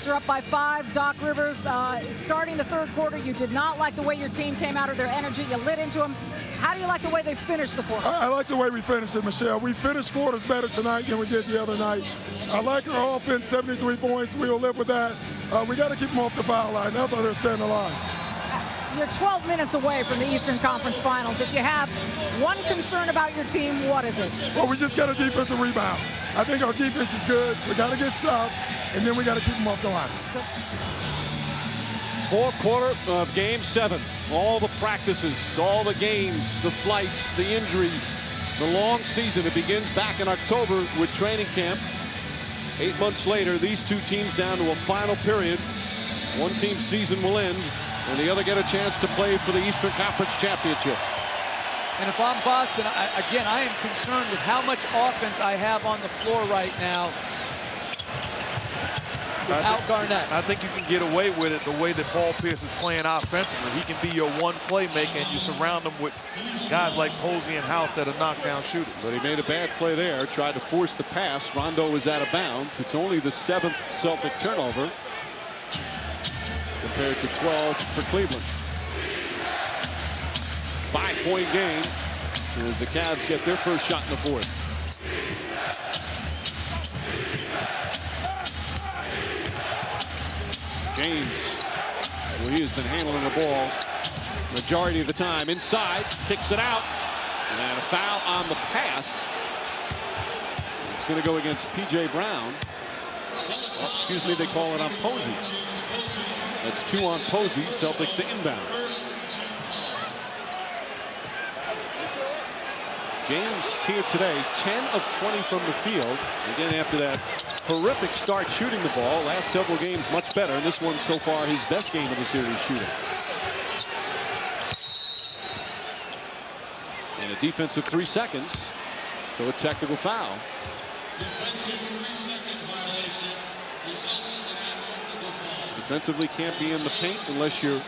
Celtics are up by 5. Doc Rivers, starting the third quarter, you did not like the way your team came out of their energy. You lit into them. How do you like the way they finished the quarter? I like the way we finished it, Michelle. We finished quarters better tonight than we did the other night. I like our offense, 73 points. We'll live with that. We got to keep them off the foul line. That's how they're setting the line. You're 12 minutes away from the Eastern Conference Finals. If you have one concern about your team, what is it? Well, we just got a defensive rebound. I think our defense is good. We got to get stops, and then we got to keep them off the line. Fourth quarter of Game 7. All the practices, all the games, the flights, the injuries, the long season. It begins back in October with training camp. 8 months later, these two teams down to a final period. One team's season will end, and the other get a chance to play for the Eastern Conference Championship. And if I'm Boston, again, I am concerned with how much offense I have on the floor right now without Garnett. I think you can get away with it the way that Paul Pierce is playing offensively. He can be your one playmaker, and you surround him with guys like Posey and House that are knockdown shooters. But he made a bad play there, tried to force the pass. Rondo was out of bounds. It's only the 7th Celtic turnover compared to 12 for Cleveland. 5-point game as the Cavs get their first shot in the fourth. James, well, he has been handling the ball majority of the time. Inside, kicks it out, and a foul on the pass. It's going to go against P.J. Brown. Oh, excuse me, they call it on Posey. That's 2 on Posey. Celtics to inbound. James here today, 10 of 20 from the field. Again, after that horrific start shooting the ball. Last several games much better. And this one so far his best game of the series shooting. And a defensive 3 seconds. So a technical foul. Defensively can't be in the paint unless you're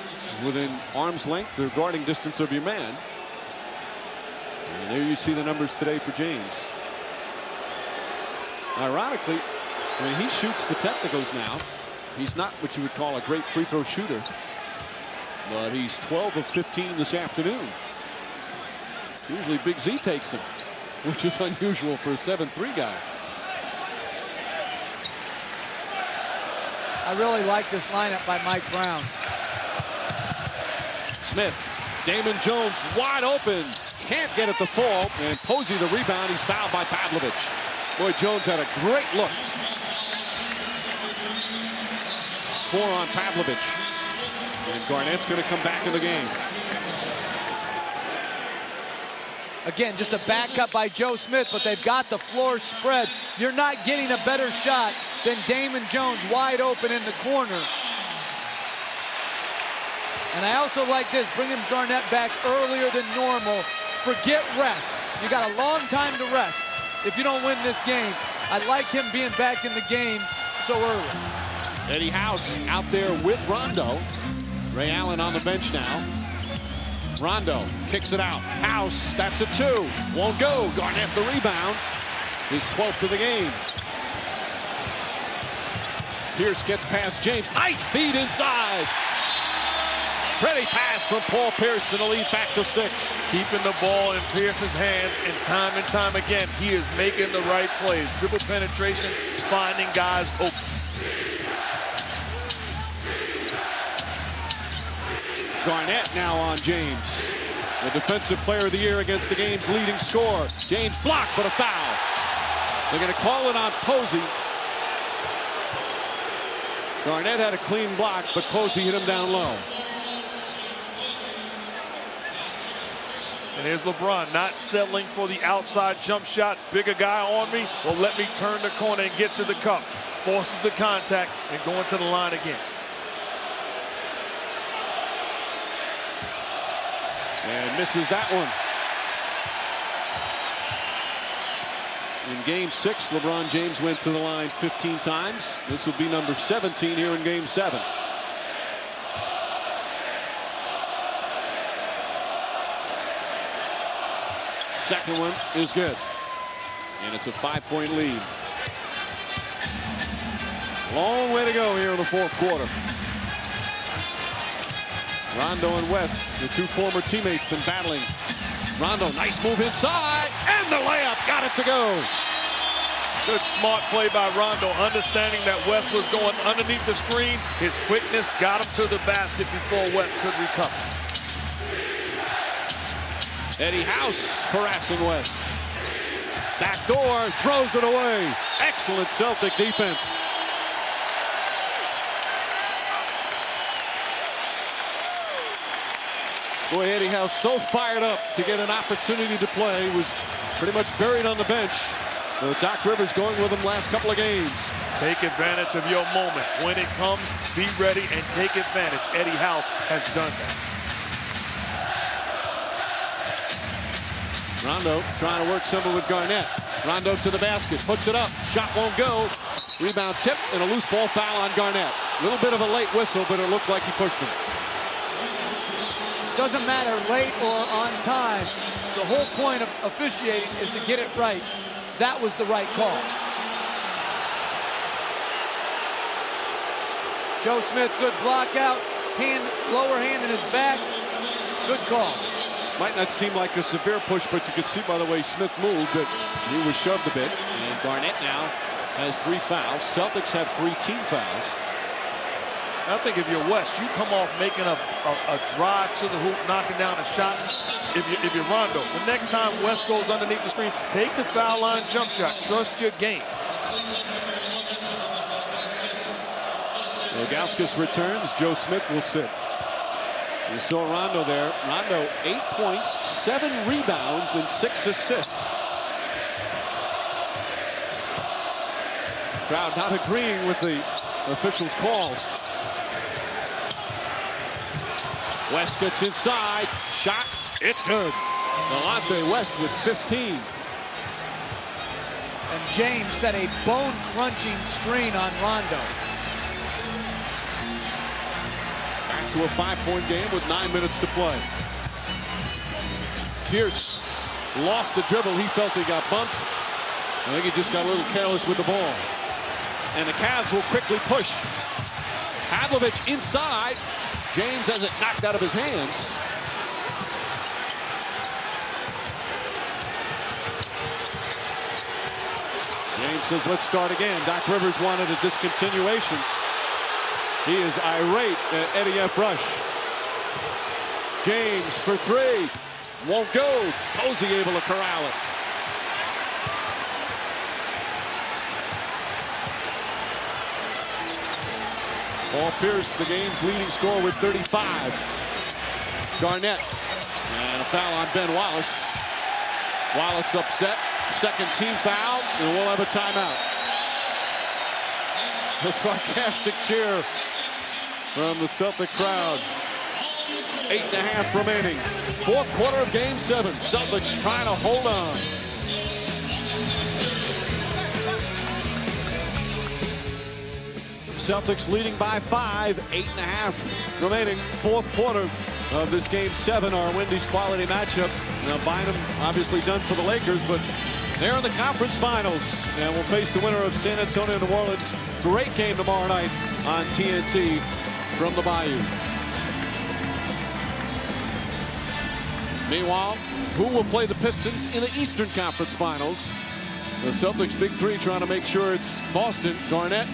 within arm's length or guarding distance of your man. And there you see the numbers today for James. Ironically, when he shoots the technicals now, he's not what you would call a great free throw shooter. But he's 12 of 15 this afternoon. Usually Big Z takes them, which is unusual for a 7-3 guy. I really like this lineup by Mike Brown. Smith, Damon Jones wide open. Can't get it to fall, and Posey the rebound. He's fouled by Pavlovich. Boy, Jones had a great look. 4 on Pavlovich. And Garnett's going to come back in the game. Again, just a back cut by Joe Smith, but they've got the floor spread. You're not getting a better shot than Damon Jones wide open in the corner. And I also like this, bringing Garnett back earlier than normal. Forget rest. You got a long time to rest if you don't win this game. I like him being back in the game so early. Eddie House out there with Rondo. Ray Allen on the bench now. Rondo kicks it out. House, that's a 2. Won't go. Garnett the rebound. His 12th of the game. Pierce gets past James. Nice feed inside. Pretty pass from Paul Pierce and the lead back to 6. Keeping the ball in Pierce's hands, and time again, he is making the right plays. Dribble penetration, finding guys open. Garnett now on James. The defensive player of the year against the game's leading scorer. James blocked, but a foul. They're going to call it on Posey. Garnett had a clean block, but Posey hit him down low. And here's LeBron not settling for the outside jump shot. Bigger guy on me. Well, let me turn the corner and get to the cup. Forces the contact and going to the line again. And misses that one. In Game 6, LeBron James went to the line 15 times. This will be number 17 here in Game 7. Second one is good. And it's a 5-point lead. Long way to go here in the fourth quarter. Rondo and West, the two former teammates, been battling. Rondo, nice move inside, and the layup, got it to go. Good smart play by Rondo, understanding that West was going underneath the screen. His quickness got him to the basket before West could recover. Eddie House harassing West. Back door, throws it away. Excellent Celtic defense. Boy, Eddie House so fired up to get an opportunity to play, was pretty much buried on the bench. Doc Rivers going with him last couple of games. Take advantage of your moment. When it comes, be ready and take advantage. Eddie House has done that. Rondo trying to work something with Garnett. Rondo to the basket, puts it up, shot won't go. Rebound tip and a loose ball foul on Garnett. A little bit of a late whistle, but it looked like he pushed him. Doesn't matter late or on time. The whole point of officiating is to get it right. That was the right call. Joe Smith, good block out. Lower hand in his back. Good call. Might not seem like a severe push, but you could see by the way Smith moved that he was shoved a bit. And Garnett now has 3 fouls. Celtics have 3 team fouls. I think if you're West, you come off making a drive to the hoop, knocking down a shot. If you're Rondo, the next time West goes underneath the screen, take the foul line jump shot. Trust your game. Ilgauskas returns. Joe Smith will sit. You saw Rondo there. Rondo 8 points, 7 rebounds, and 6 assists. Crowd not agreeing with the officials' calls. West gets inside. Shot. It's good. Delonte West with 15. And James set a bone-crunching screen on Rondo. Back to a 5-point game with 9 minutes to play. Pierce lost the dribble. He felt he got bumped. I think he just got a little careless with the ball. And the Cavs will quickly push. Pavlovich inside. James has it knocked out of his hands. James says, let's start again. Doc Rivers wanted a discontinuation. He is irate at Eddie F. Rush. James for 3. Won't go. Posey able to corral it. Paul Pierce, the game's leading scorer with 35. Garnett. And a foul on Ben Wallace. Wallace upset. Second team foul, and we'll have a timeout. A sarcastic cheer from the Celtic crowd. 8.5 remaining. Fourth quarter of game 7. Celtics trying to hold on. Celtics leading by 5, 8.5 remaining. Fourth quarter of this game 7, our Wendy's quality matchup. Now Bynum obviously done for the Lakers, but they're in the conference finals and will face the winner of San Antonio and New Orleans. Great game tomorrow night on TNT from the Bayou. Meanwhile, who will play the Pistons in the Eastern Conference Finals? The Celtics big 3 trying to make sure it's Boston. Garnett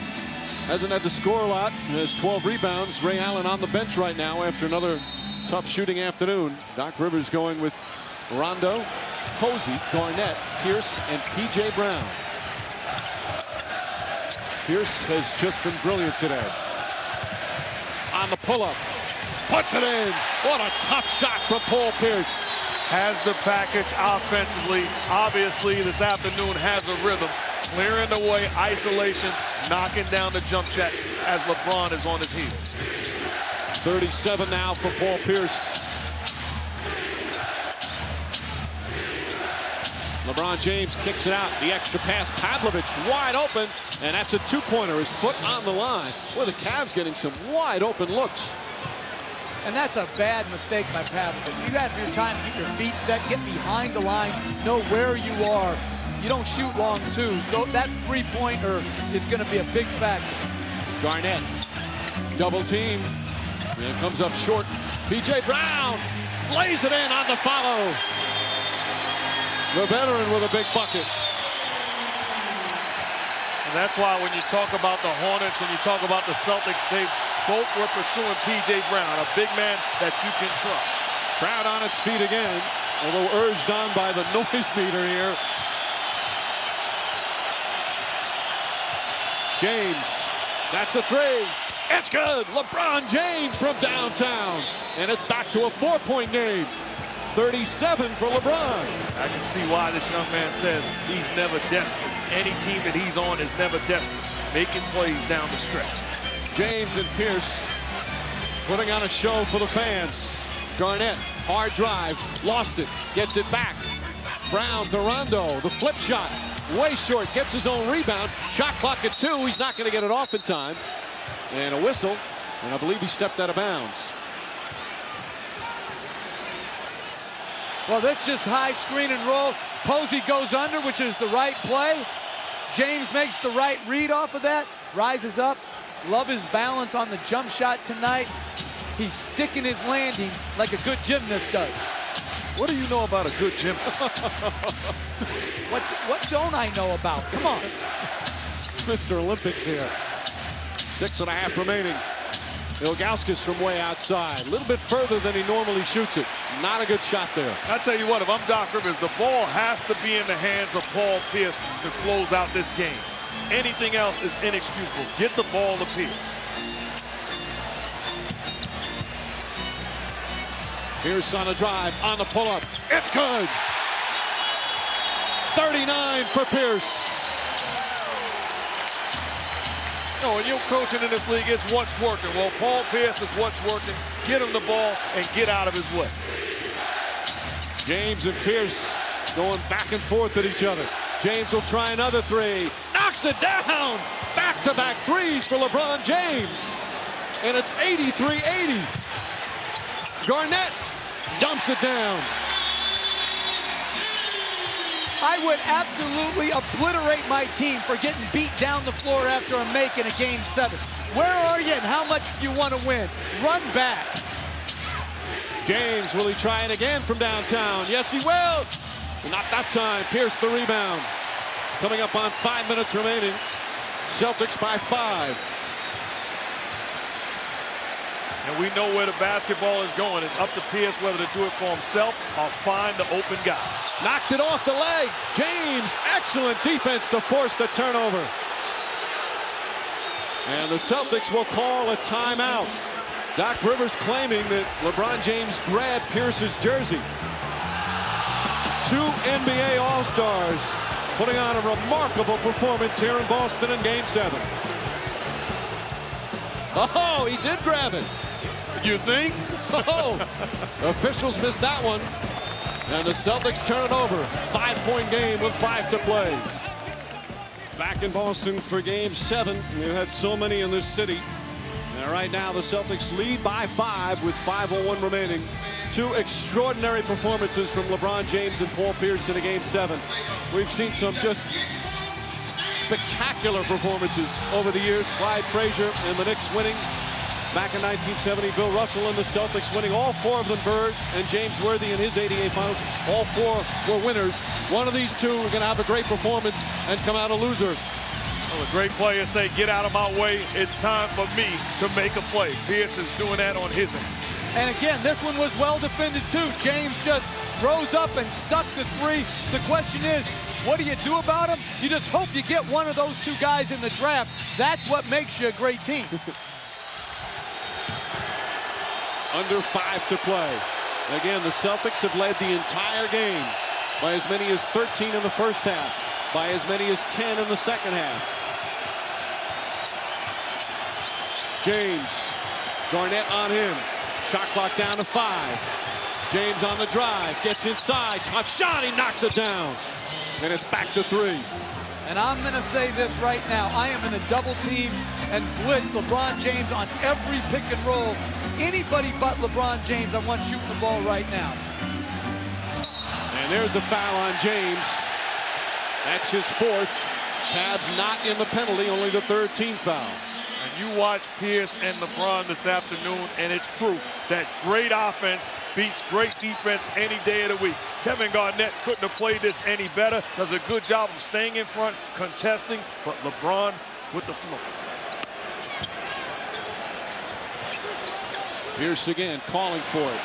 hasn't had to score a lot. Has 12 rebounds. Ray Allen on the bench right now after another tough shooting afternoon. Doc Rivers going with Rondo, Posey, Garnett, Pierce, and P.J. Brown. Pierce has just been brilliant today. On the pull-up. Puts it in. What a tough shot from Paul Pierce. Has the package offensively. Obviously, this afternoon has a rhythm. Clearing the way, isolation, knocking down the jump shot as LeBron is on his heels. 37 now for Paul Pierce. LeBron James kicks it out. The extra pass. Pavlovich wide open. And that's a 2-pointer. His foot on the line. Boy, the Cavs getting some wide open looks. And that's a bad mistake by Pavlovich. You have your time to get your feet set, get behind the line, know where you are. You don't shoot long twos. That 3-pointer is going to be a big factor. Garnett, double team, and comes up short. P.J. Brown lays it in on the follow. The veteran with a big bucket. And that's why when you talk about the Hornets, when you talk about the Celtics, they both were pursuing P.J. Brown, a big man that you can trust. Crowd on its feet again, although urged on by the noise meter here. James, that's a three. It's good. LeBron James from downtown. And it's back to a 4-point game. 37 for LeBron. I can see why this young man says he's never desperate. Any team that he's on is never desperate, making plays down the stretch. James and Pierce putting on a show for the fans. Garnett, hard drive, lost it, gets it back. Brown to Rondo, the flip shot, way short, gets his own rebound. Shot clock at 2, he's not going to get it off in time. And a whistle, and I believe he stepped out of bounds. Well, that's just high screen and roll. Posey goes under, which is the right play. James makes the right read off of that, rises up. Love his balance on the jump shot tonight. He's sticking his landing like a good gymnast does. What do you know about a good gymnast? What don't I know about? Come on. Mr. Olympics here. 6.5 remaining. Ilgauskas from way outside. A little bit further than he normally shoots it. Not a good shot there. I tell you what, if I'm Doc Rivers, the ball has to be in the hands of Paul Pierce to close out this game. Anything else is inexcusable. Get the ball to Pierce. Pierce on a drive, on the pull-up. It's good. 39 for Pierce. No, when you're coaching in this league, it's what's working. Well, Paul Pierce is what's working. Get him the ball and get out of his way. James and Pierce going back and forth at each other. James will try another three. Knocks it down. Back-to-back threes for LeBron James. And it's 83-80. Garnett dumps it down. I would absolutely obliterate my team for getting beat down the floor after a make in a game 7. Where are you and how much do you want to win? Run back. James, will he try it again from downtown? Yes, he will. Not that time. Pierce the rebound. Coming up on 5 minutes remaining. Celtics by 5. And we know where the basketball is going. It's up to Pierce whether to do it for himself or find the open guy. Knocked it off the leg. James, excellent defense to force the turnover. And the Celtics will call a timeout. Doc Rivers claiming that LeBron James grabbed Pierce's jersey. 2 NBA All-Stars putting on a remarkable performance here in Boston in Game 7. Oh, he did grab it. You think? Oh, officials missed that one. And the Celtics turn it over. 5-point game with 5 to play. Back in Boston for Game 7. We've had so many in this city. And right now the Celtics lead by 5 with 5:01 remaining. 2 extraordinary performances from LeBron James and Paul Pierce in a Game 7. We've seen some just spectacular performances over the years. Clyde Frazier and the Knicks winning. Back in 1970, Bill Russell and the Celtics winning. All 4 of them, Bird and James Worthy in his 88 finals. All 4 were winners. One of these 2 are going to have a great performance and come out a loser. Well, a great player say, get out of my way. It's time for me to make a play. Pierce is doing that on his end. And again, this one was well defended too. James just rose up and stuck the 3. The question is, what do you do about him? You just hope you get one of those 2 guys in the draft. That's what makes you a great team. Under 5 to play. Again, the Celtics have led the entire game by as many as 13 in the first half, by as many as 10 in the second half. James, Garnett on him. Shot clock down to 5. James on the drive, gets inside, top shot, he knocks it down. And it's back to 3. And I'm going to say this right now. I am in a double team and blitz LeBron James on every pick and roll. Anybody but LeBron James, I want shooting the ball right now. And there's a foul on James. That's his 4th. Cavs not in the penalty, only the 3rd team foul. And you watch Pierce and LeBron this afternoon, and it's proof that great offense beats great defense any day of the week. Kevin Garnett couldn't have played this any better. Does a good job of staying in front, contesting, but LeBron with the floor. Pierce again calling for it.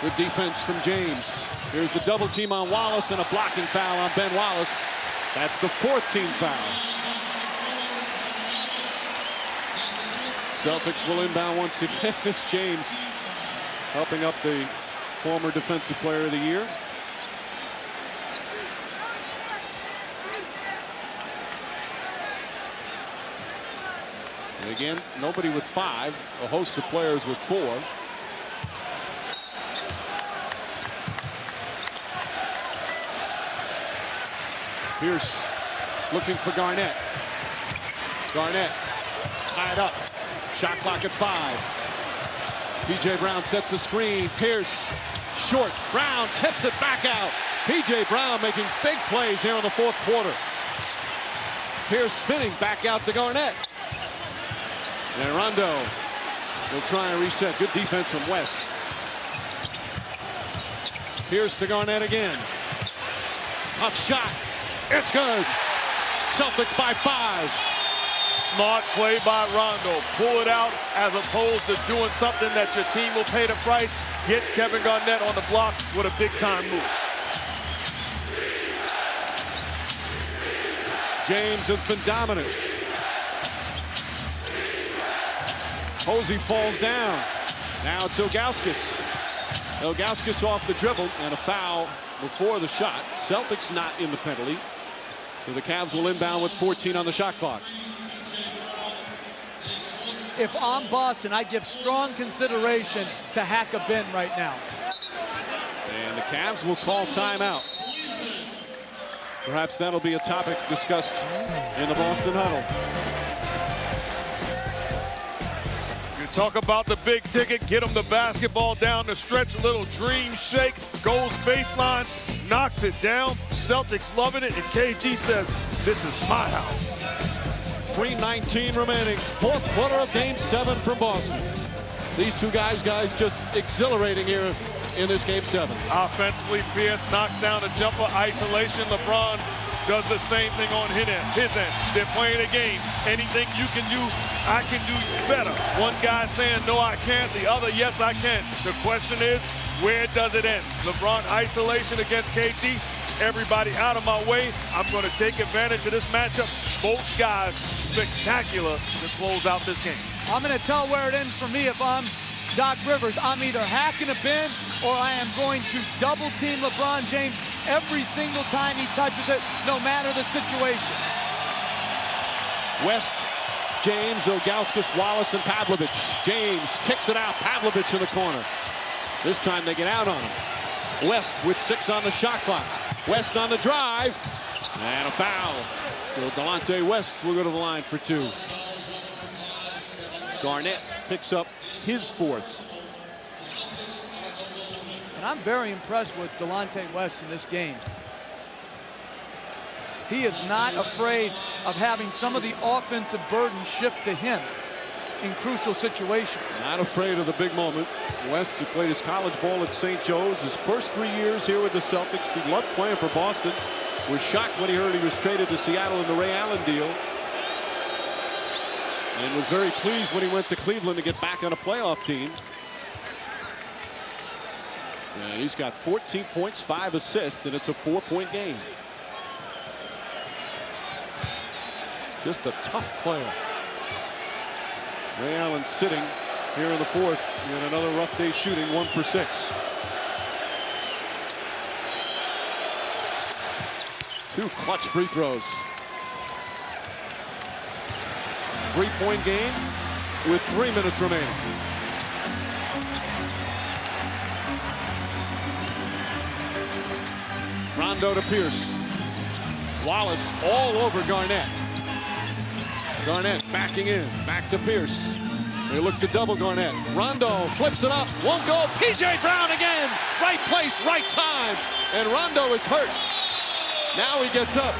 Good defense from James. Here's the double team on Wallace and a blocking foul on Ben Wallace. That's the 4th team foul. Celtics will inbound once again. It's James helping up the former Defensive Player of the Year. And again, nobody with 5, a host of players with 4. Pierce looking for Garnett. Garnett tied up. Shot clock at 5. P.J. Brown sets the screen. Pierce short. Brown tips it back out. P.J. Brown making big plays here in the 4th quarter. Pierce spinning back out to Garnett. And Rondo will try and reset. Good defense from West. Pierce to Garnett again. Tough shot. It's good. Celtics by 5. Smart play by Rondo. Pull it out as opposed to doing something that your team will pay the price. Gets Kevin Garnett on the block with a big-time move. James has been dominant. Posey falls down. Now it's Ilgauskas. Ilgauskas off the dribble and a foul before the shot. Celtics not in the penalty. So the Cavs will inbound with 14 on the shot clock. If I'm Boston, I give strong consideration to hack a bin right now. And the Cavs will call timeout. Perhaps that'll be a topic discussed in the Boston huddle. You talk about the big ticket, get him the basketball down the stretch, a little dream shake, goes baseline, knocks it down. Celtics loving it, and KG says, this is my house. 3:19 remaining, 4th quarter of Game 7 from Boston. These two guys just exhilarating here in this Game 7. Offensively, Pierce knocks down a jumper, isolation. LeBron does the same thing on his end. They're playing a game. Anything you can do, I can do better. One guy saying, no, I can't. The other, yes, I can. The question is, where does it end? LeBron isolation against KG. Everybody out of my way. I'm going to take advantage of this matchup. Both guys spectacular to close out this game. I'm going to tell where it ends for me if I'm Doc Rivers. I'm either hacking a bin or I am going to double team LeBron James every single time he touches it, no matter the situation. West, James, Ilgauskas, Wallace, and Pavlovich. James kicks it out. Pavlovich in the corner. This time they get out on him. West with 6 on the shot clock. West on the drive. And a foul. So Delonte West will go to the line for 2. Garnett picks up his 4th. And I'm very impressed with Delonte West in this game. He is not afraid of having some of the offensive burden shift to him in crucial situations. Not afraid of the big moment. West, who played his college ball at St. Joe's, his first 3 years here with the Celtics. He loved playing for Boston. Was shocked when he heard he was traded to Seattle in the Ray Allen deal. And was very pleased when he went to Cleveland to get back on a playoff team. And he's got 14 points, 5 assists, and it's a 4-point game. Just a tough player. Ray Allen sitting here in the 4th in another rough day shooting, 1 for 6. 2 clutch free throws. 3-point game with 3 minutes remaining. Rondo to Pierce. Wallace all over Garnett. Garnett backing in, back to Pierce. They look to double Garnett. Rondo flips it up, won't go. P.J. Brown again, right place, right time. And Rondo is hurt. Now he gets up.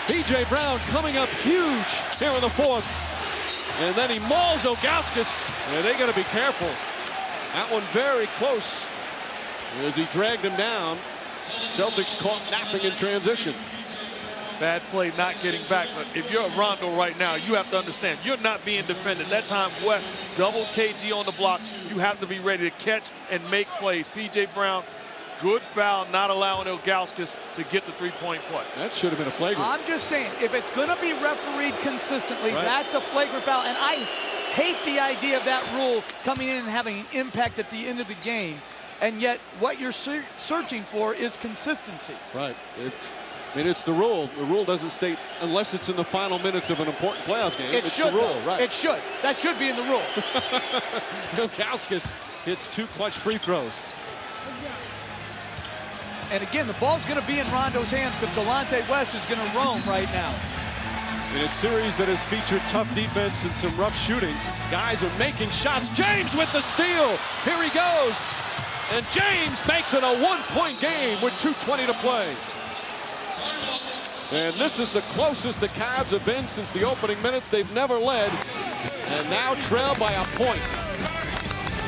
P.J. Brown coming up huge here in the fourth. And then he mauls Ilgauskas, and they got to be careful. That one very close as he dragged him down. Celtics caught napping in transition. Bad play not getting back, but if you're Rondo right now, you have to understand, you're not being defended. That time West doubled KG on the block. You have to be ready to catch and make plays. P.J. Brown, good foul, not allowing Ilgauskas to get the three-point play. That should have been a flagrant. I'm just saying, if it's going to be refereed consistently, that's a flagrant foul. And I hate the idea of that rule coming in and having an impact at the end of the game. And yet, what you're searching for is consistency. Right. It's the rule. The rule doesn't state unless it's in the final minutes of an important playoff game. It's the rule, right? It should. That should be in the rule. Ilgauskas hits 2 clutch free throws. And again, the ball's going to be in Rondo's hands because Delonte West is going to roam right now. In a series that has featured tough defense and some rough shooting, guys are making shots. James with the steal. Here he goes. And James makes it a 1-point game with 2:20 to play. And this is the closest the Cavs have been since the opening minutes. They've never led. And now trail by a point.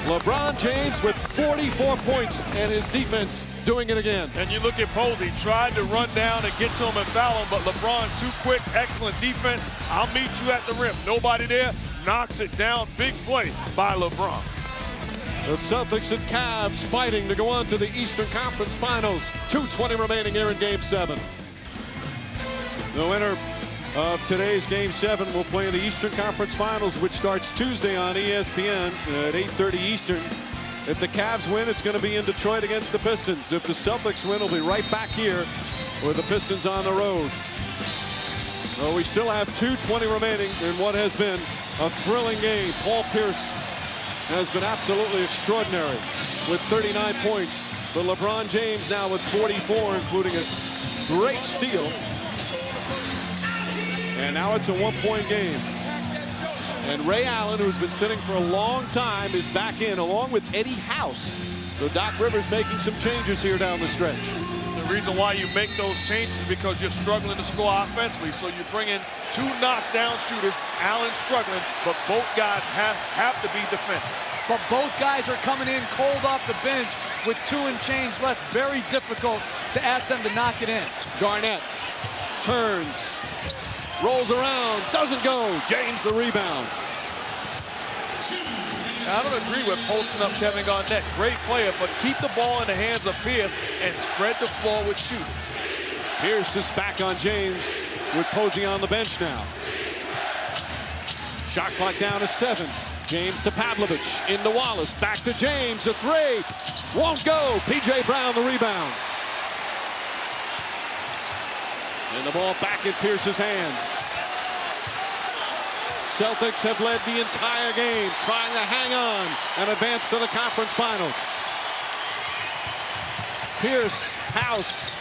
LeBron James with 44 points and his defense doing it again. And you look at Posey, tried to run down and get to him and foul him, but LeBron too quick, excellent defense. I'll meet you at the rim. Nobody there, knocks it down. Big play by LeBron. The Celtics and Cavs fighting to go on to the Eastern Conference Finals. 2:20 remaining here in Game 7. The winner of today's Game 7 will play in the Eastern Conference Finals, which starts Tuesday on ESPN at 8:30 Eastern. If the Cavs win, it's going to be in Detroit against the Pistons. If the Celtics win, it'll be right back here with the Pistons on the road. Well, we still have 2:20 remaining in what has been a thrilling game. Paul Pierce has been absolutely extraordinary with 39 points. But LeBron James now with 44, including a great steal. And now it's a 1-point game. And Ray Allen, who's been sitting for a long time, is back in along with Eddie House. So Doc Rivers making some changes here down the stretch. The reason why you make those changes is because you're struggling to score offensively. So you bring in 2 knockdown shooters. Allen's struggling, but both guys have to be defended. But both guys are coming in cold off the bench with 2 and change left. Very difficult to ask them to knock it in. Garnett turns, rolls around, doesn't go. James the rebound. I don't agree with posting up Kevin Garnett. Great player, but keep the ball in the hands of Pierce and spread the floor with shooters. Pierce is back on James with Posey on the bench now. Shot clock down to 7. James to Pavlovich, into Wallace, back to James, a 3. Won't go. P.J. Brown the rebound. And the ball back in Pierce's hands. Celtics have led the entire game, trying to hang on and advance to the conference finals. Pierce, House.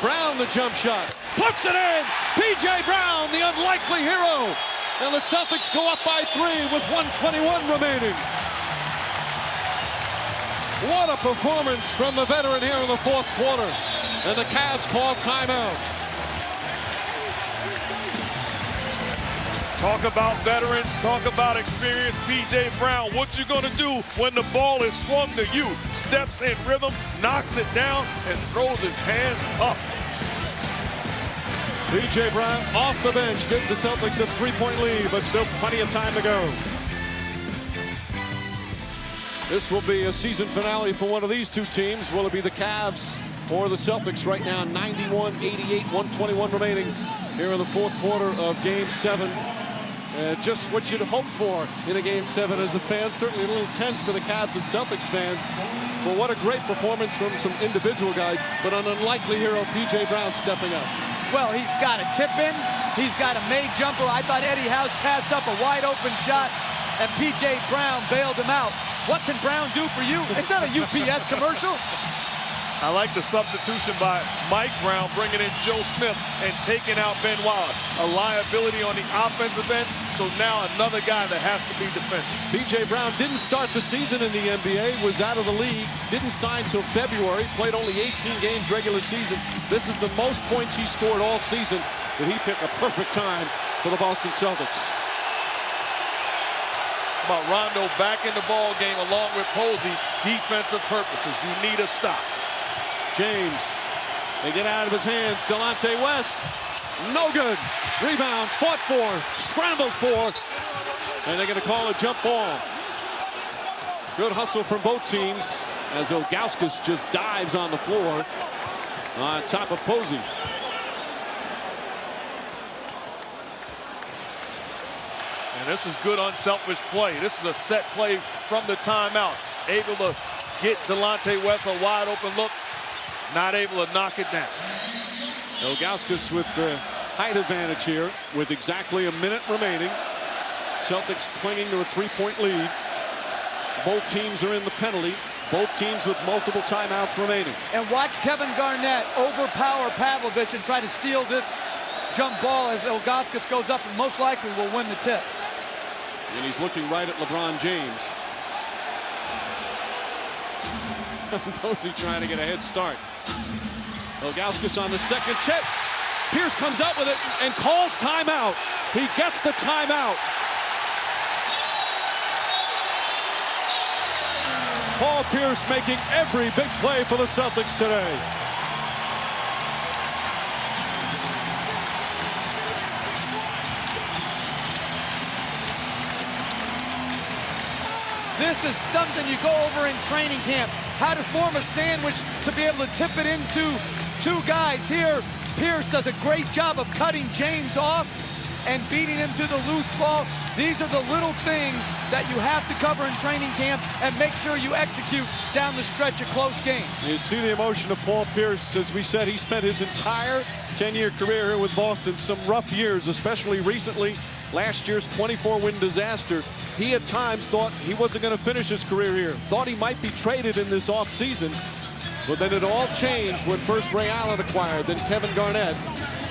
Brown the jump shot. Puts it in! P.J. Brown, the unlikely hero. And the Celtics go up by 3 with 1:21 remaining. What a performance from the veteran here in the fourth quarter. And the Cavs call timeout. Talk about veterans, talk about experience. P.J. Brown, what you gonna do when the ball is swung to you? Steps in rhythm, knocks it down, and throws his hands up. P.J. Brown off the bench gives the Celtics a 3-point lead, but still plenty of time to go. This will be a season finale for one of these two teams. Will it be the Cavs or the Celtics? Right now, 91-88, 1:21 remaining here in the fourth quarter of Game 7. Just what you'd hope for in a Game 7 as a fan. Certainly a little tense for the Cavs and Celtics fans. But what a great performance from some individual guys, but an unlikely hero, P.J. Brown, stepping up. Well, he's got a tip in. He's got a made jumper. I thought Eddie House passed up a wide open shot, and P.J. Brown bailed him out. What can Brown do for you? It's not a UPS commercial. I like the substitution by Mike Brown, bringing in Joe Smith and taking out Ben Wallace. A liability on the offensive end, so now another guy that has to be defended. B.J. Brown didn't start the season in the NBA, was out of the league, didn't sign till February, played only 18 games regular season. This is the most points he scored all season, but he picked a perfect time for the Boston Celtics. About Rondo back in the ball game along with Posey, defensive purposes. You need a stop. James, they get out of his hands. Delonte West, no good. Rebound, fought for, scrambled for, and they're going to call a jump ball. Good hustle from both teams as Ilgauskas just dives on the floor on top of Posey. And this is good unselfish play. This is a set play from the timeout. Able to get Delonte West a wide open look. Not able to knock it down. Ilgauskas with the height advantage here with exactly a minute remaining. Celtics clinging to a 3-point lead. Both teams are in the penalty. Both teams with multiple timeouts remaining. And watch Kevin Garnett overpower Pavlovich and try to steal this jump ball as Ilgauskas goes up and most likely will win the tip. And he's looking right at LeBron James. Posey trying to get a head start. Ilgauskas on the second tip. Pierce comes out with it and calls timeout. He gets the timeout. Paul Pierce making every big play for the Celtics today. This is something you go over in training camp. How to form a sandwich to be able to tip it into two guys. Here, Pierce does a great job of cutting James off and beating him to the loose ball. These are the little things that you have to cover in training camp and make sure you execute down the stretch of close games. You see the emotion of Paul Pierce. As we said, he spent his entire 10-year career here with Boston. Some rough years, especially recently. Last year's 24-win disaster. He at times thought he wasn't going to finish his career here. Thought he might be traded in this offseason. But then it all changed when first Ray Allen acquired, then Kevin Garnett.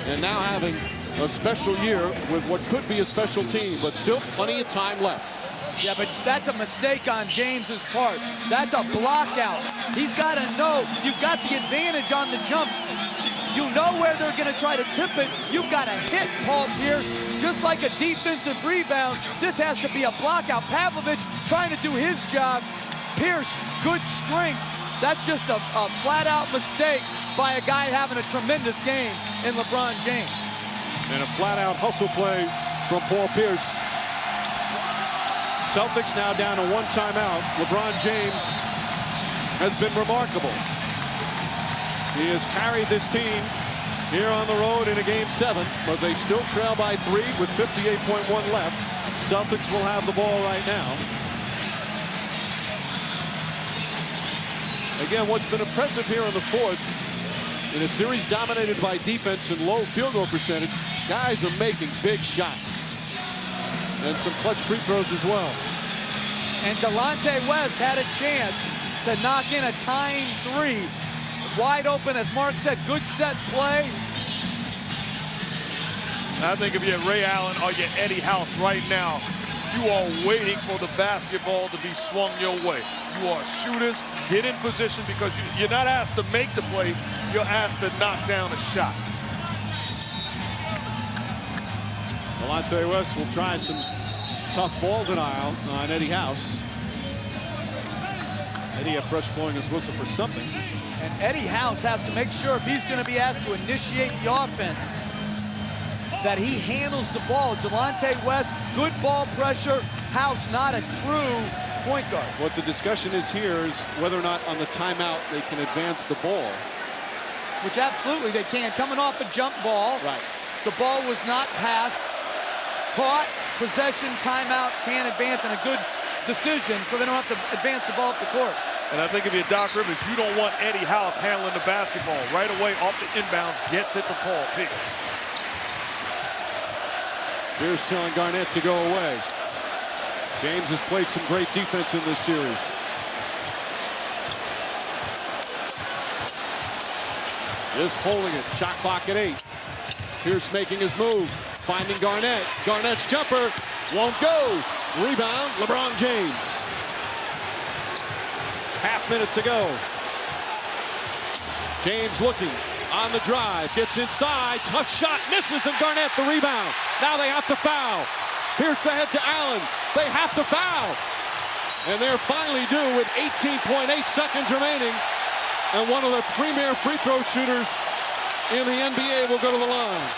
And now having a special year with what could be a special team, but still plenty of time left. Yeah, but that's a mistake on James's part. That's a block out. He's got to know you've got the advantage on the jump. You know where they're going to try to tip it. You've got to hit Paul Pierce. Just like a defensive rebound, this has to be a block out. Pavlovich trying to do his job. Pierce, good strength. That's just a flat-out mistake by a guy having a tremendous game in LeBron James. And a flat-out hustle play from Paul Pierce. Celtics now down to one timeout. LeBron James has been remarkable. He has carried this team here on the road in a game 7, but they still trail by 3 with 58.1 left. Celtics will have the ball right now. Again, what's been impressive here in the fourth, in a series dominated by defense and low field goal percentage, guys are making big shots. And some clutch free throws as well. And Delonte West had a chance to knock in a tying 3. Wide open, as Mark said, good set play. I think if you're Ray Allen or you're Eddie House right now, you are waiting for the basketball to be swung your way. You are shooters, get in position because you're not asked to make the play, you're asked to knock down a shot. Delonte West will try some tough ball denial on Eddie House. Eddie, a fresh blowing his whistle for something. And Eddie House has to make sure if he's going to be asked to initiate the offense that he handles the ball. Delonte West, good ball pressure. House not a true point guard. What the discussion is here is whether or not on the timeout they can advance the ball. Which absolutely they can. Coming off a jump ball. Right. The ball was not passed. Caught, possession, timeout, can advance, and a good decision so they don't have to advance the ball up the court. And I think if you're Doc Rivers, you don't want Eddie House handling the basketball. Right away off the inbounds, gets it to Paul Pierce. Pierce telling Garnett to go away. James has played some great defense in this series. Just holding it. Shot clock at 8. Pierce making his move. Finding Garnett. Garnett's jumper won't go. Rebound, LeBron James. Half minute to go. James looking on the drive. Gets inside. Tough shot. Misses, and Garnett the rebound. Now they have to foul. Pierce ahead to Allen. They have to foul. And they're finally due with 18.8 seconds remaining. And one of the premier free throw shooters in the NBA will go to the line.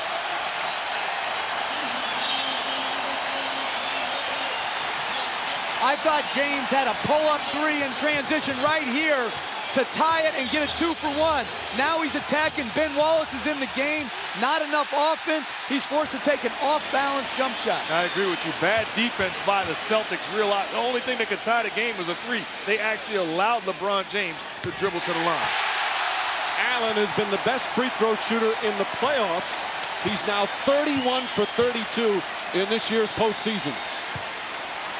I thought James had a pull-up 3 in transition right here to tie it and get a 2 for 1. Now he's attacking. Ben Wallace is in the game. Not enough offense. He's forced to take an off-balance jump shot. I agree with you. Bad defense by the Celtics. Realize the only thing that could tie the game was a 3. They actually allowed LeBron James to dribble to the line. Allen has been the best free throw shooter in the playoffs. He's now 31 for 32 in this year's postseason.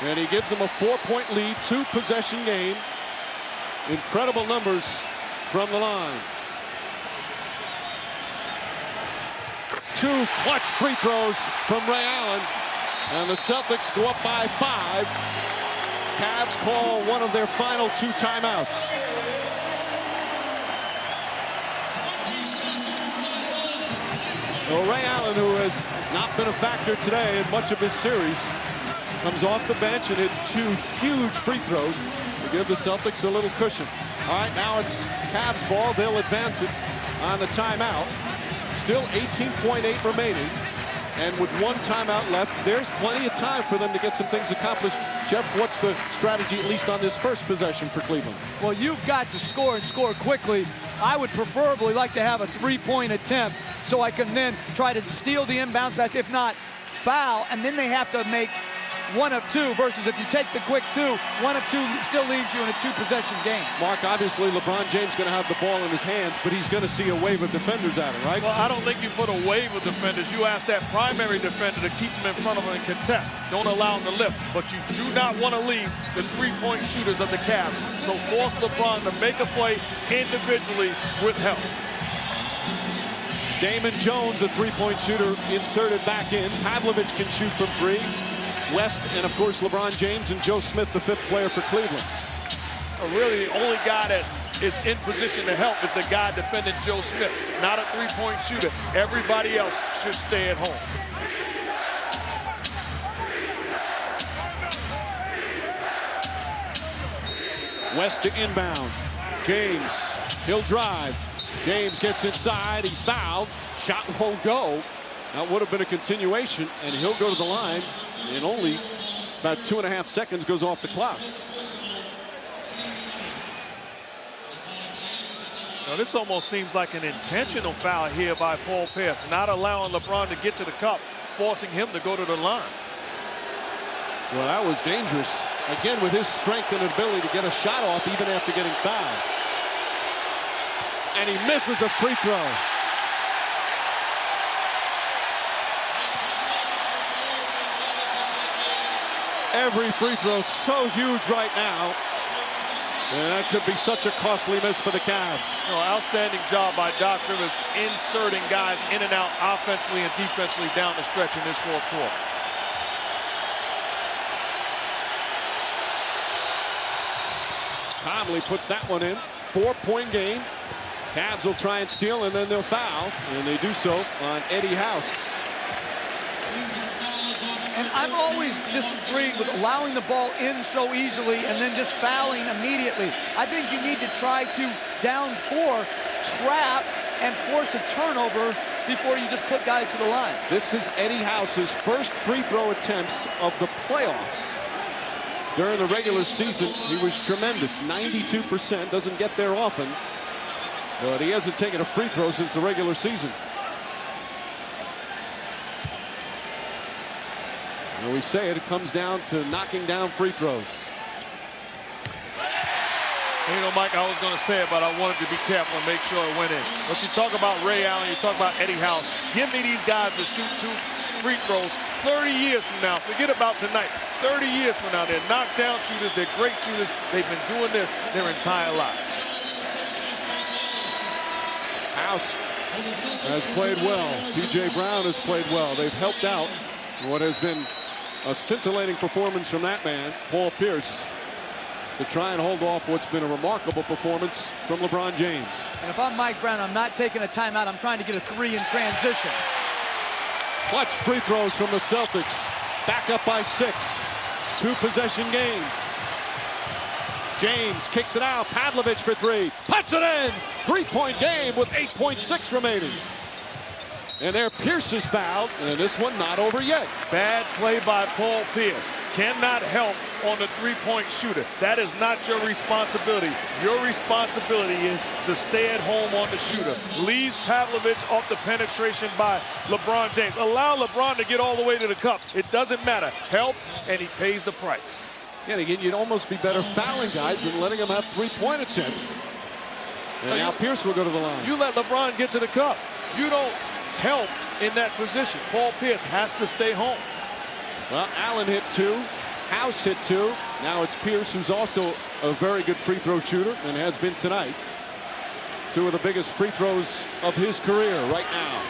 And he gives them a 4-point lead, 2-possession game. Incredible numbers from the line. 2 clutch free throws from Ray Allen. And the Celtics go up by 5. Cavs call one of their final 2 timeouts. Well, Ray Allen, who has not been a factor today in much of this series, comes off the bench and hits 2 huge free throws to give the Celtics a little cushion. All right, now it's Cavs ball. They'll advance it on the timeout. Still 18.8 remaining. And with 1 timeout left, there's plenty of time for them to get some things accomplished. Jeff, what's the strategy, at least on this first possession for Cleveland? Well, you've got to score and score quickly. I would preferably like to have a 3-point attempt so I can then try to steal the inbounds pass, if not foul, and then they have to make 1 of 2 versus if you take the quick 2, 1 of 2 still leaves you in a 2-possession game. Mark, obviously LeBron James going to have the ball in his hands, but he's going to see a wave of defenders at him, right? Well, I don't think you put a wave of defenders. You ask that primary defender to keep him in front of him and contest. Don't allow him to lift. But you do not want to leave the 3-point shooters of the Cavs. So force LeBron to make a play individually with help. Damon Jones, a 3-point shooter, inserted back in. Pavlovich can shoot from 3. West, and of course LeBron James and Joe Smith, the 5th player for Cleveland. Really, the only guy that is in position to help is the guy defending Joe Smith, not a 3-point shooter. Everybody else should stay at home. West to inbound. James, he'll drive. James gets inside, he's fouled. Shot won't go. That would have been a continuation, and he'll go to the line. And only about 2.5 seconds goes off the clock. Now, this almost seems like an intentional foul here by Paul Pierce, not allowing LeBron to get to the cup, forcing him to go to the line. Well, that was dangerous. Again, with his strength and ability to get a shot off even after getting fouled. And he misses a free throw. Every free throw so huge right now. And that could be such a costly miss for the Cavs. Outstanding job by Doc Rivers inserting guys in and out offensively and defensively down the stretch in this 4th quarter. Conley puts that one in. 4-point game. Cavs will try and steal, and then they'll foul. And they do so on Eddie House. And I've always disagreed with allowing the ball in so easily and then just fouling immediately. I think you need to try to, down 4, trap and force a turnover before you just put guys to the line. This is Eddie House's first free throw attempts of the playoffs. During the regular season, he was tremendous. 92%, doesn't get there often. But he hasn't taken a free throw since the regular season. And we say it comes down to knocking down free throws. You know, Mike, I was going to say it, but I wanted to be careful and make sure it went in. But you talk about Ray Allen, you talk about Eddie House. Give me these guys to shoot 2 free throws 30 years from now. Forget about tonight. 30 years from now, they're knockdown shooters. They're great shooters. They've been doing this their entire life. House has played well. P.J. Brown has played well. They've helped out in what has been a scintillating performance from that man, Paul Pierce, to try and hold off what's been a remarkable performance from LeBron James. And if I'm Mike Brown, I'm not taking a timeout. I'm trying to get a 3 in transition. Clutch free throws from the Celtics. Back up by 6. 2-possession game. James kicks it out. Pavlovich for 3. Puts it in. 3-point game with 8.6 remaining. And there Pierce is fouled, and this one not over yet. Bad play by Paul Pierce. Cannot help on the three-point shooter. That is not your responsibility. Your responsibility is to stay at home on the shooter. Leaves Pavlovich off the penetration by LeBron James. Allow LeBron to get all the way to the cup. It doesn't matter. Helps, and he pays the price. Yeah, again, you'd almost be better fouling guys than letting them have 3-point attempts. And now Pierce will go to the line. You let LeBron get to the cup. You don't help in that position. Paul Pierce has to stay home. Well, Allen hit 2. House hit 2. Now it's Pierce, who's also a very good free throw shooter and has been tonight. 2 of the biggest free throws of his career right now.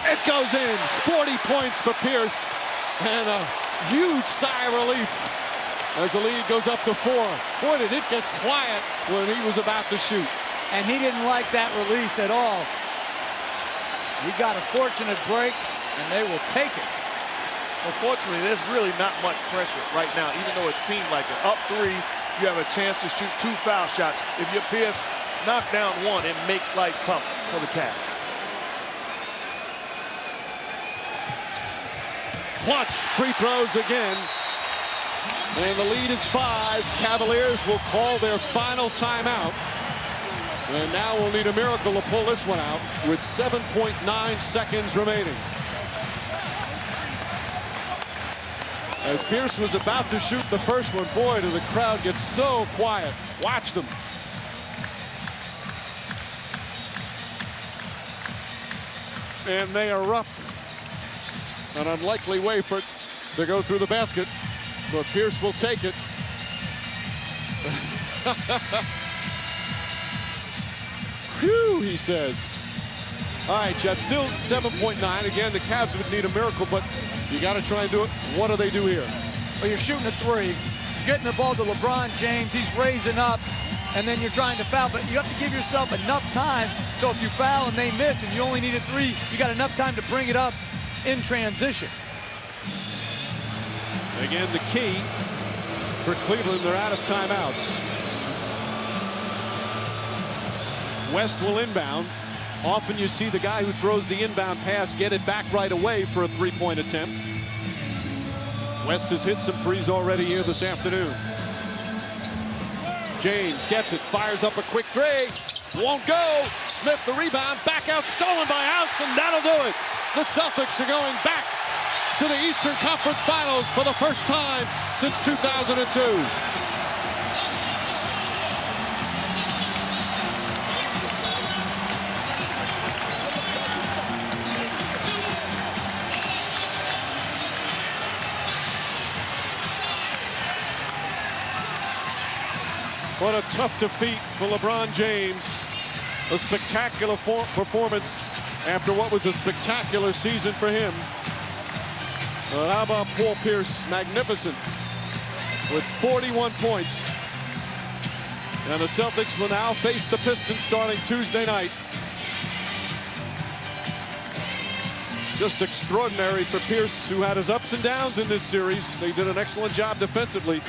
It goes in. 40 points for Pierce. And a huge sigh of relief as the lead goes up to 4. Boy, did it get quiet when he was about to shoot. And he didn't like that release at all. He got a fortunate break, and they will take it. Unfortunately, there's really not much pressure right now, even though it seemed like it. Up 3, you have a chance to shoot 2 foul shots. If you're Pierce, knock down 1, it makes life tough for the Cavs. Clutch free throws again. And the lead is 5. Cavaliers will call their final timeout. And now we'll need a miracle to pull this one out with 7.9 seconds remaining. As Pierce was about to shoot the first one, boy, did the crowd get so quiet. Watch them. And they erupt. An unlikely way for it to go through the basket, but Pierce will take it. Phew, he says. All right, Jeff, still 7.9. Again, the Cavs would need a miracle, but you got to try and do it. What do they do here? Well, you're shooting a 3. You're getting the ball to LeBron James. He's raising up, and then you're trying to foul, but you have to give yourself enough time. So if you foul and they miss and you only need a 3, you got enough time to bring it up in transition. Again, the key for Cleveland, they're out of timeouts. West will inbound. Often you see the guy who throws the inbound pass get it back right away for a 3-point attempt. West has hit some 3s already here this afternoon. James gets it, fires up a quick 3. Won't go. Smith the rebound, back out, stolen by House, and that'll do it. The Celtics are going back to the Eastern Conference Finals for the first time since 2002. What a tough defeat for LeBron James. A spectacular performance after what was a spectacular season for him. How about Paul Pierce? Magnificent with 41 points. And the Celtics will now face the Pistons starting Tuesday night. Just extraordinary for Pierce, who had his ups and downs in this series. They did an excellent job defensively.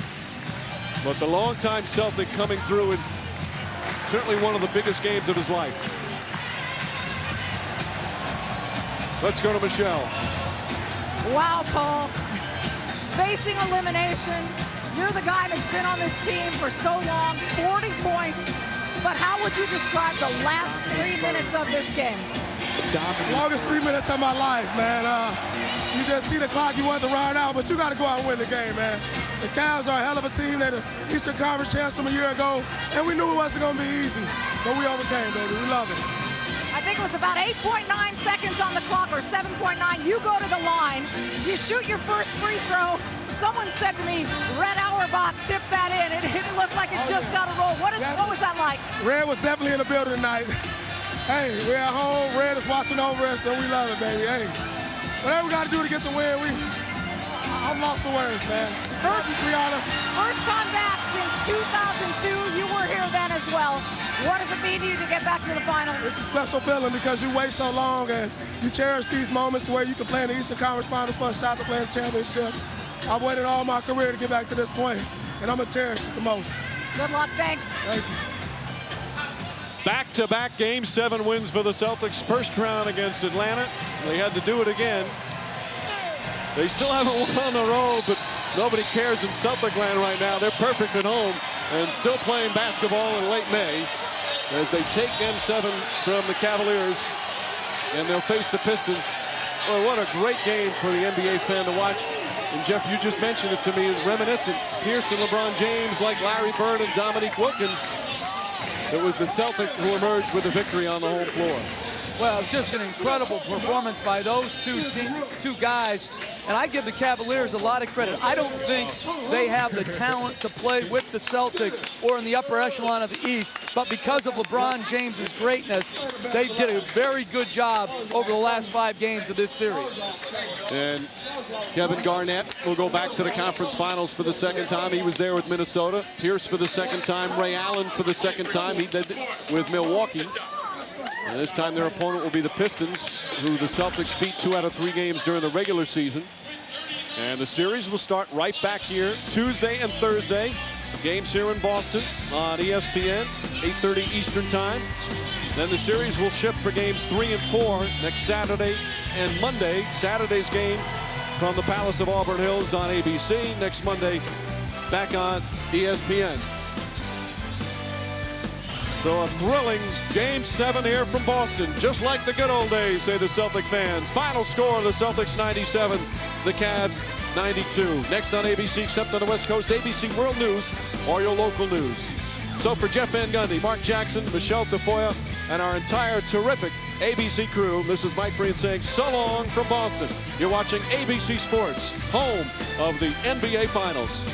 But the longtime Celtic coming through in certainly one of the biggest games of his life. Let's go to Michelle. Wow, Paul. Facing elimination. You're the guy that's been on this team for so long, 40 points. But how would you describe the last 3 minutes of this game? Longest 3 minutes of my life, man. You just see the clock, you want to run out, but you got to go out and win the game, man. The Cavs are a hell of a team. They're the Eastern Conference champs from a year ago, and we knew it wasn't going to be easy, but we overcame, baby. We love it. I think it was about 8.9 seconds on the clock, or 7.9. You go to the line, you shoot your first free throw. Someone said to me, Red Auerbach tipped that in. It looked like it just got a roll. What was that like? Red was definitely in the building tonight. Hey, we're at home. Red is watching over us, so we love it, baby. Hey, whatever we got to do to get the win, I'm lost for words, man. First time back since 2002. You were here then as well. What does it mean to you to get back to the finals? It's a special feeling because you wait so long and you cherish these moments to where you can play in the Eastern Conference Finals for a shot to play in the championship. I've waited all my career to get back to this point, and I'm going to cherish it the most. Good luck. Thanks. Thank you. Back-to-back Game 7 wins for the Celtics. First round against Atlanta. They had to do it again. They still haven't won on the road, but nobody cares in Celtic land right now. They're perfect at home and still playing basketball in late May as they take Game 7 from the Cavaliers, and they'll face the Pistons. Boy, what a great game for the NBA fan to watch. And Jeff, you just mentioned it to me, reminiscent. Pierce and LeBron James, like Larry Bird and Dominique Wilkins. It was the Celtics who emerged with a victory on the home floor. Well, it's just an incredible performance by those two guys. And I give the Cavaliers a lot of credit. I don't think they have the talent to play with the Celtics or in the upper echelon of the East, but because of LeBron James's greatness, they did a very good job over the last 5 games of this series. And Kevin Garnett will go back to the conference finals for the second time. He was there with Minnesota. Pierce for the second time. Ray Allen for the second time. He did it with Milwaukee. And this time their opponent will be the Pistons, who the Celtics beat 2 out of 3 games during the regular season. And the series will start right back here Tuesday and Thursday. Games here in Boston on ESPN, 8:30 Eastern time. Then the series will shift for games 3 and 4 next Saturday and Monday. Saturday's game from the Palace of Auburn Hills on ABC. Next Monday, back on ESPN. So a thrilling Game 7 here from Boston, just like the good old days, say the Celtic fans. Final score, the Celtics 97, the Cavs 92. Next on ABC, except on the West Coast, ABC World News or your local news. So for Jeff Van Gundy, Mark Jackson, Michelle Tafoya, and our entire terrific ABC crew, this is Mike Breen saying so long from Boston. You're watching ABC Sports, home of the NBA Finals.